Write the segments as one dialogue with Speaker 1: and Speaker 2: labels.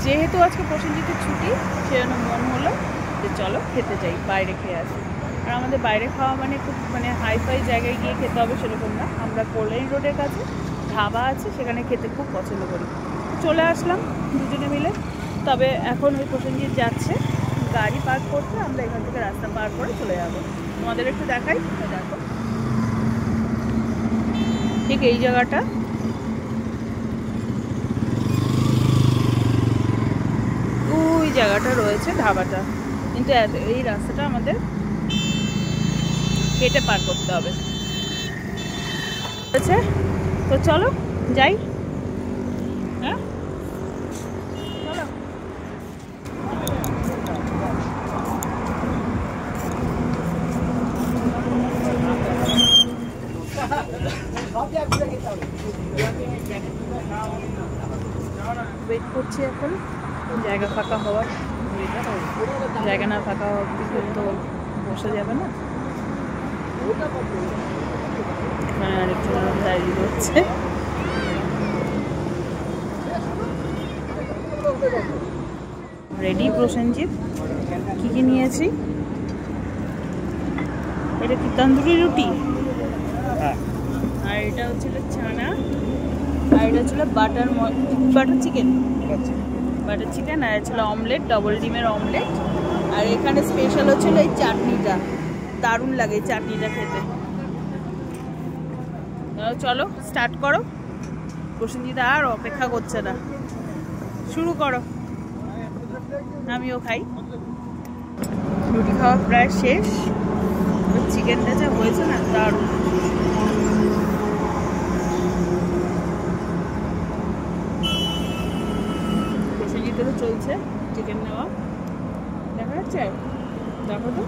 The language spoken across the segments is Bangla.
Speaker 1: যেহেতু আজকে প্রসেনজিতের ছুটি সেজন্য মন হলো যে চলো খেতে যাই, বাইরে খেয়ে আসি। আর আমাদের বাইরে খাওয়া মানে খুব হাইফাই জায়গায় গিয়ে খেতে হবে সেরকম না, আমরা কল্যাণী রোডের কাছে ধাবা আছে সেখানে খেতে খুব পছন্দ করি। চলে আসলাম দুজনে মিলে। তবে এখন ওই প্রসেনজিৎ যাচ্ছে গাড়ি পার্ক করতে, আমরা এখান থেকে রাস্তা পার করে চলে যাবো। তোমাদের একটু দেখাই, দেখো ঠিক এই জায়গাটা, ওই জায়গাটা রয়েছে ধাবাটা, কিন্তু এই রাস্তাটা আমাদের কেটে পার করতে হবে। তো চলো যাই। হ্যাঁ চলো। ওয়েট করছি এখন জায়গা ফাঁকা হওয়ার, জায়গা না ফাঁকা হওয়ার তো বসে যাবে না। এখানে আরেকটু দাঁড়িয়ে হচ্ছে। রেডি প্রসেনজিৎ, কি কি নিয়েছি? এটা কি তন্দুরি রুটি, আর এটা হচ্ছিল চানা, আর এটা ছিল বাটার চিকেন, আর ছিল অমলেট, ডবল ডিমের অমলেট। আর এখানে স্পেশাল হচ্ছিল এই চাটনিটা, দারুণ লাগে এই চাটনিটা খেতে। চলো স্টার্ট করো, প্রসেনজিৎ আর অপেক্ষা করছে না, শুরু করো। আমিও খাই। রুটি খাওয়া প্রায় শেষ, চিকেনটা যা হয়েছে না দারুণ। প্রসেনজিতেরও চলছে চিকেন নেওয়া, দেখা যাচ্ছে, দেখো তো।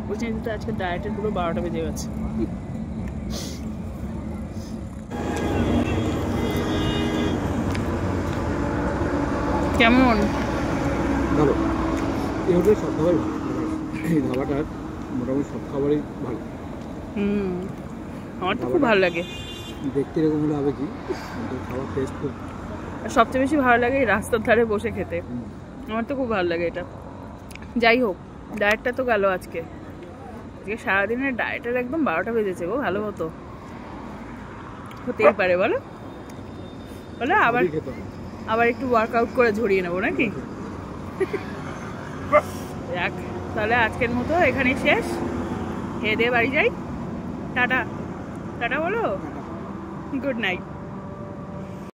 Speaker 1: প্রসেনজিৎ আজকে ডায়েটের পুরো 12টা বেজে গেছে। কেমন?
Speaker 2: ভালো, এই হোটেলে সব খাবারই ভালো, এই ধাবাটার মোটামুটি সব খাবারই ভালো।
Speaker 1: আমার তো খুব ভালো লাগে,
Speaker 2: দেখতে এরকম হলে হবে কি, খাবার টেস্ট খুব।
Speaker 1: আর সবচেয়ে বেশি ভালো লাগে এই রাস্তার ধারে বসে খেতে, আমার তো খুব ভালো লাগে এটা। যাই হোক, ডায়েটটা তো গেল আজকে, সারাদিনের ডায়েটের একদম 12টা বেজেছে গো। ভালো হতো, হতেই পারে বলো বলো, আবার একটু ওয়ার্কআউট করে ঝরিয়ে নেবো নাকি? যাক, তাহলে আজকের মতো এখানেই শেষ, খেয়ে দিয়ে বাড়ি যাই। টাটা টাটা বলো, গুড নাইট।